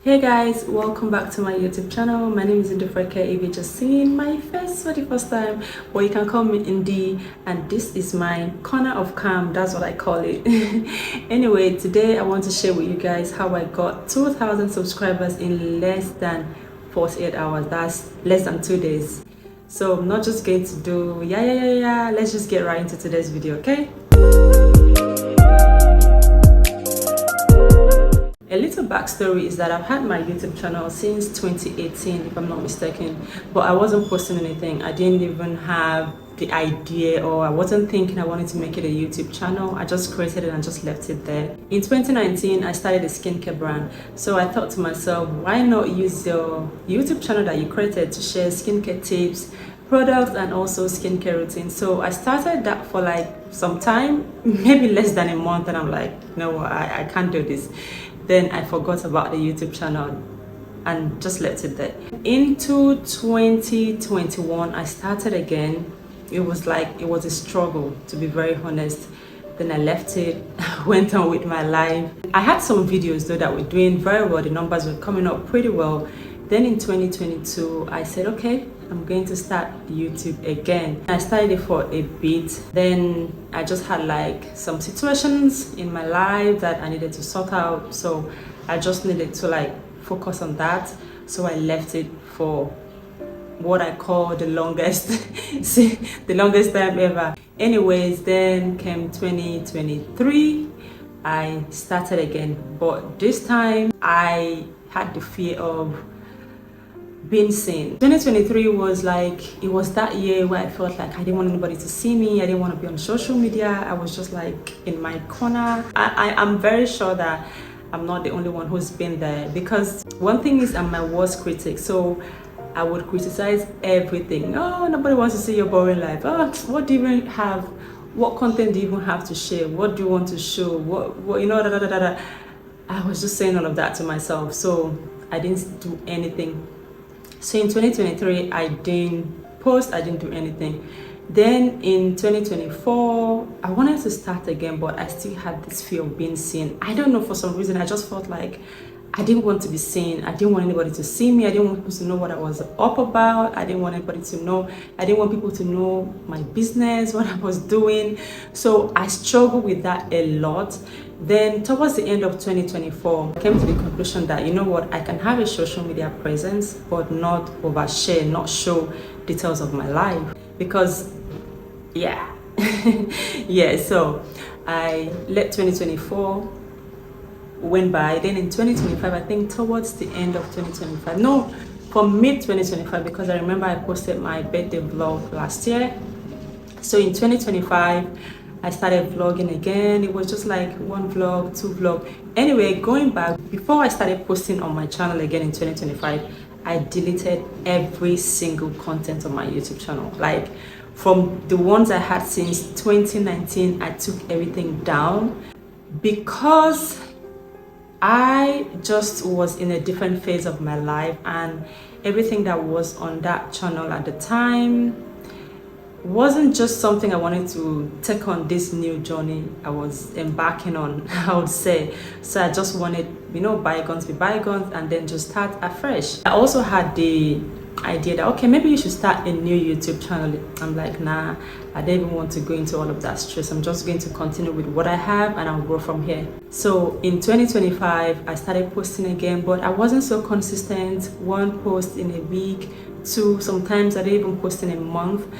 Hey guys, welcome back to my YouTube channel. My name is Indifreke. If you're just seeing my face for the first time, or you can call me Indy, and this is my corner of calm. That's what I call it. Anyway, today I want to share with you guys how I got 2,000 subscribers in less than 48 hours. That's less than 2 days. So I'm not just going to do let's just get right into today's video, okay? A little backstory is that I've had my YouTube channel since 2018, if I'm not mistaken, but I wasn't posting anything. I didn't even have the idea, or I wasn't thinking I wanted to make it a YouTube channel. I just created it and just left it there. In 2019, I started a skincare brand. So I thought to myself, why not use your YouTube channel that you created to share skincare tips, products, and also skincare routines. So I started that for like some time, maybe less than a month, and I'm like, no, I can't do this. Then I forgot about the YouTube channel and just left it there. Into 2021, I started again. It was a struggle, to be very honest. Then I left it, went on with my life. I had some videos though that were doing very well. The numbers were coming up pretty well. Then in 2022, I said, okay, I'm going to start YouTube again. I started it for a bit. Then I just had like some situations in my life that I needed to sort out. So I just needed to like focus on that. So I left it for what I call the longest, the longest time ever. Anyways, then came 2023. I started again, but this time I had the fear of being seen. 2023 was like, it was that year where I felt like I didn't want anybody to see me. I didn't want to be on social media. I was just like in my corner. I'm very sure that I'm not the only one who's been there, because one thing is I'm my worst critic. So I would criticize everything. Oh, nobody wants to see your boring life. Oh, what do you even have? What content do you even have to share? What do you want to show? What you know, da, da, da, da, da. I was just saying all of that to myself. So I didn't do anything. So in 2023, I didn't post, I didn't do anything. Then in 2024, I wanted to start again, but I still had this fear of being seen. I don't know, for some reason, I just felt like I didn't want to be seen. I didn't want anybody to see me. I didn't want people to know what I was up about. I didn't want anybody to know. I didn't want people to know my business, what I was doing. So I struggled with that a lot. Then towards the end of 2024, I came to the conclusion that, you know what, I can have a social media presence, but not overshare, not show details of my life. Because, yeah, so I let 2024 went by. Then in 2025, I think towards the end of 2025, no, from mid 2025, because I remember I posted my birthday vlog last year. So in 2025, I started vlogging again. It was just like one vlog, two vlog. Anyway, going back, before I started posting on my channel again in 2025, I deleted every single content on my YouTube channel. Like from the ones I had since 2019, I took everything down because I just was in a different phase of my life, and everything that was on that channel at the time wasn't just something I wanted to take on this new journey I was embarking on, I would say. So I just wanted, you know, bygones be bygones and then just start afresh. I also had the idea that, okay, maybe you should start a new YouTube channel. I'm like, nah, I don't even want to go into all of that stress. I'm just going to continue with what I have and I'll grow from here. So in 2025, I started posting again, but I wasn't so consistent. One post in a week, two, sometimes I didn't even post in a month.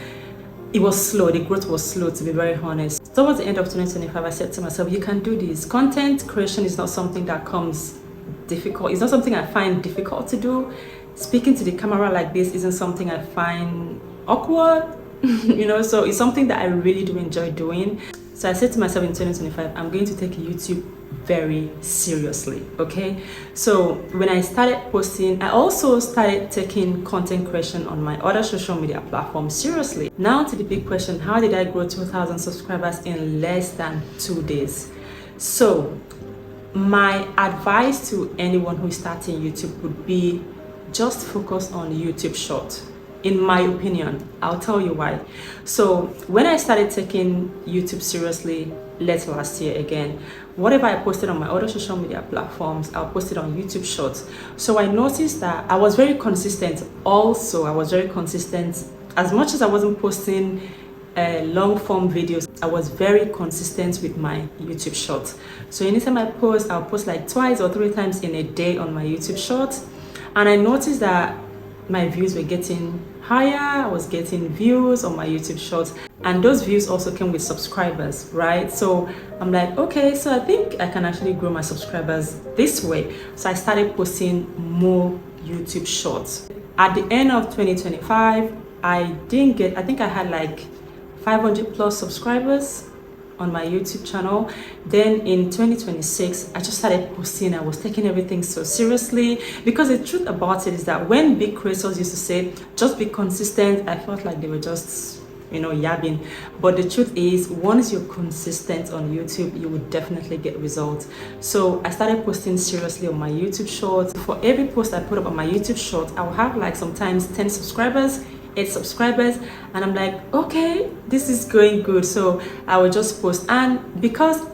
It was slow, the growth was slow, to be very honest. Towards the end of 2025, I said to myself, you can do this. Content creation is not something that comes difficult. It's not something I find difficult to do. Speaking to the camera like this isn't something I find awkward, you know, so it's something that I really do enjoy doing. So I said to myself in 2025, I'm going to take YouTube very seriously, okay? So when I started posting, I also started taking content creation on my other social media platforms seriously. Now to the big question, how did I grow 2,000 subscribers in less than 2 days? So my advice to anyone who's starting YouTube would be just focus on YouTube Short. in my opinion. I'll tell you why. So when I started taking YouTube seriously late last year again, whatever I posted on my other social media platforms, I'll post it on YouTube Shorts. So I noticed that I was very consistent. Also, I was very consistent. As much as I wasn't posting long form videos, I was very consistent with my YouTube Shorts. So anytime I post, I'll post like 2 or 3 times in a day on my YouTube Shorts. And I noticed that my views were getting higher. I was getting views on my YouTube Shorts, and those views also came with subscribers, right? So I'm like, okay, so I think I can actually grow my subscribers this way. So I started posting more YouTube Shorts. At the end of 2025, I think I had like 500 plus subscribers on my YouTube channel. Then in 2026, I just started posting. I was taking everything so seriously, because the truth about it is that when big creators used to say just be consistent, I felt like they were just yabbing. But the truth is, once you're consistent on YouTube, you will definitely get results. So I started posting seriously on my YouTube Shorts. For every post I put up on my YouTube Shorts, I will have like sometimes 10 subscribers, 8 subscribers, and I'm like, okay, this is going good. So I will just post. And because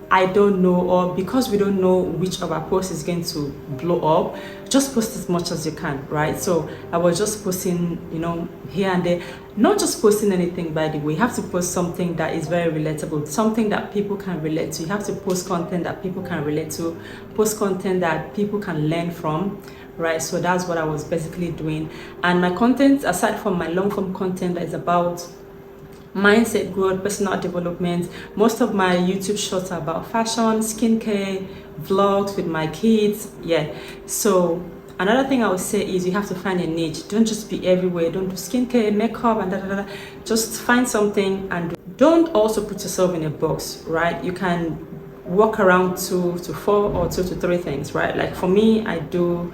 I don't know, or because we don't know which of our posts is going to blow up, just post as much as you can, right? So I was just posting, here and there. Not just posting anything, by the way. You have to post something that is very relatable, something that people can relate to. You have to post content that people can relate to, post content that people can learn from, right? So that's what I was basically doing. And my content, aside from my long form content that is about mindset growth, personal development, most of my YouTube Shorts are about fashion, skincare, vlogs with my kids. Yeah. So another thing I would say is you have to find a niche. Don't just be everywhere. Don't do skincare, makeup, and da. Just find something and do. Don't also put yourself in a box, right? You can walk around 2 to 4 or 2 to 3 things, right? Like for me, I do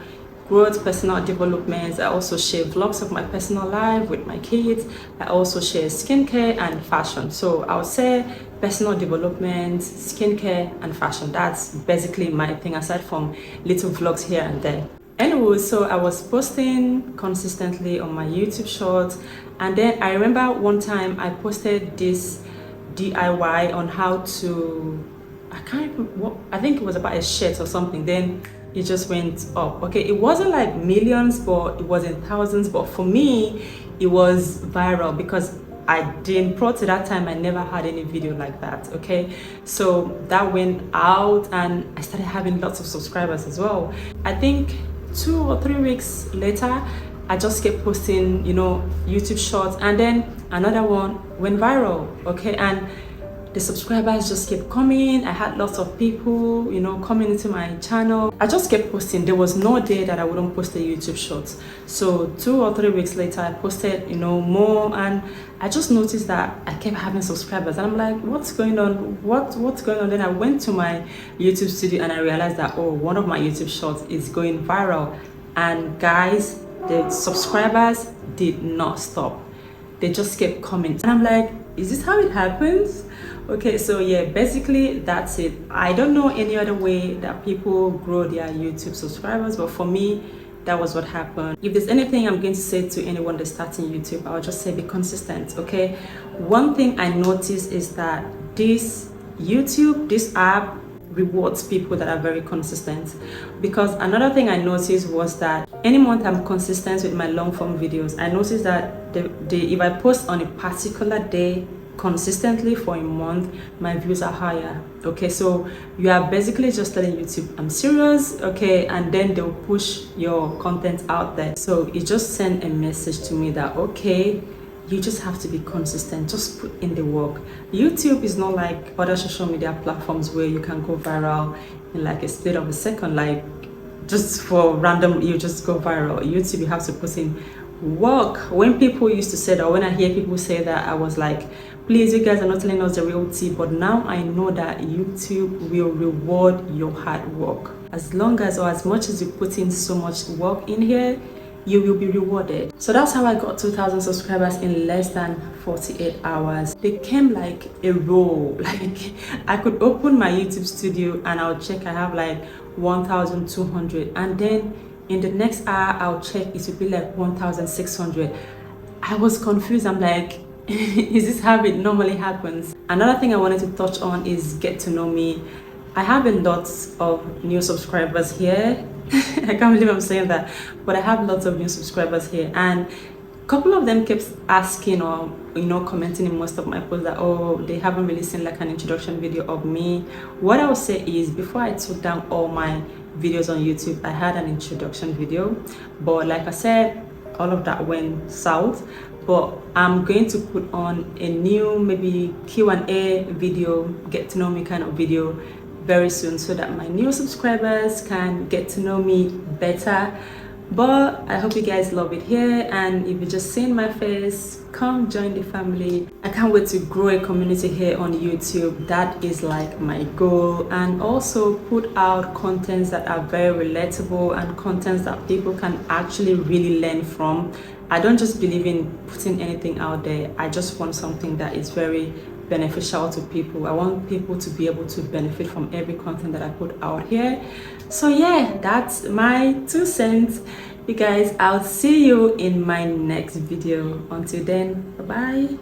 growth, personal development. I also share vlogs of my personal life with my kids. I also share skincare and fashion. So I would say personal development, skincare, and fashion. That's basically my thing, aside from little vlogs here and there. Anyway, so I was posting consistently on my YouTube Shorts, and then I remember one time I posted this DIY on how to, I think it was about a shirt or something. Then it just went up. Okay, it wasn't like millions, but it wasn't thousands. But for me, it was viral because prior to that time, I never had any video like that. Okay, so that went out, and I started having lots of subscribers as well. I think 2 or 3 weeks later, I just kept posting, YouTube Shorts, and then another one went viral. Okay, and the subscribers just kept coming. I had lots of people, coming into my channel. I just kept posting. There was no day that I wouldn't post a YouTube Shorts. So 2 or 3 weeks later, I posted, more, and I just noticed that I kept having subscribers, and I'm like, what's going on? What's going on? Then I went to my YouTube studio, and I realized that, one of my YouTube Shorts is going viral. And guys, the subscribers did not stop. They just kept coming, and I'm like, is this how it happens? Okay, so yeah, basically that's it. I don't know any other way that people grow their YouTube subscribers, but for me, that was what happened. If there's anything I'm going to say to anyone that's starting YouTube, I'll just say be consistent, okay? One thing I noticed is that this app rewards people that are very consistent. Because another thing I noticed was that any month I'm consistent with my long form videos, I noticed that if I post on a particular day consistently for a month, my views are higher. Okay, so you are basically just telling YouTube I'm serious, okay, and then they'll push your content out there. So it just sent a message to me that, okay, you just have to be consistent, just put in the work. YouTube is not like other social media platforms where you can go viral in like a split of a second, like just for random, you just go viral. YouTube, you have to put in work. When people used to say that, when I hear people say that, I was like, please, you guys are not telling us the real tea. But now I know that YouTube will reward your hard work. As long as, or as much as you put in so much work in here, you will be rewarded. So that's how I got 2,000 subscribers in less than 48 hours. They came like a roll. Like I could open my YouTube studio and I'll check, I have like 1,200, and then in the next hour I'll check, it will be like 1,600. I was confused. I'm like, is this how it normally happens? Another thing I wanted to touch on is get to know me. I have a lot of new subscribers here. I can't believe I'm saying that, but I have lots of new subscribers here, and a couple of them kept asking or commenting in most of my posts that, oh, they haven't really seen like an introduction video of me. What I will say is, before I took down all my videos on YouTube, I had an introduction video, but like I said, all of that went south. But I'm going to put on a new maybe Q&A video, get to know me kind of video very soon, so that my new subscribers can get to know me better. But I hope you guys love it here, and if you just seen my face, come join the family. I can't wait to grow a community here on YouTube. That is like my goal, and also put out contents that are very relatable and contents that people can actually really learn from. I don't just believe in putting anything out there. I just want something that is very beneficial to people. I want people to be able to benefit from every content that I put out here. So yeah, that's my 2 cents. You guys, I'll see you in my next video. Until then, bye bye.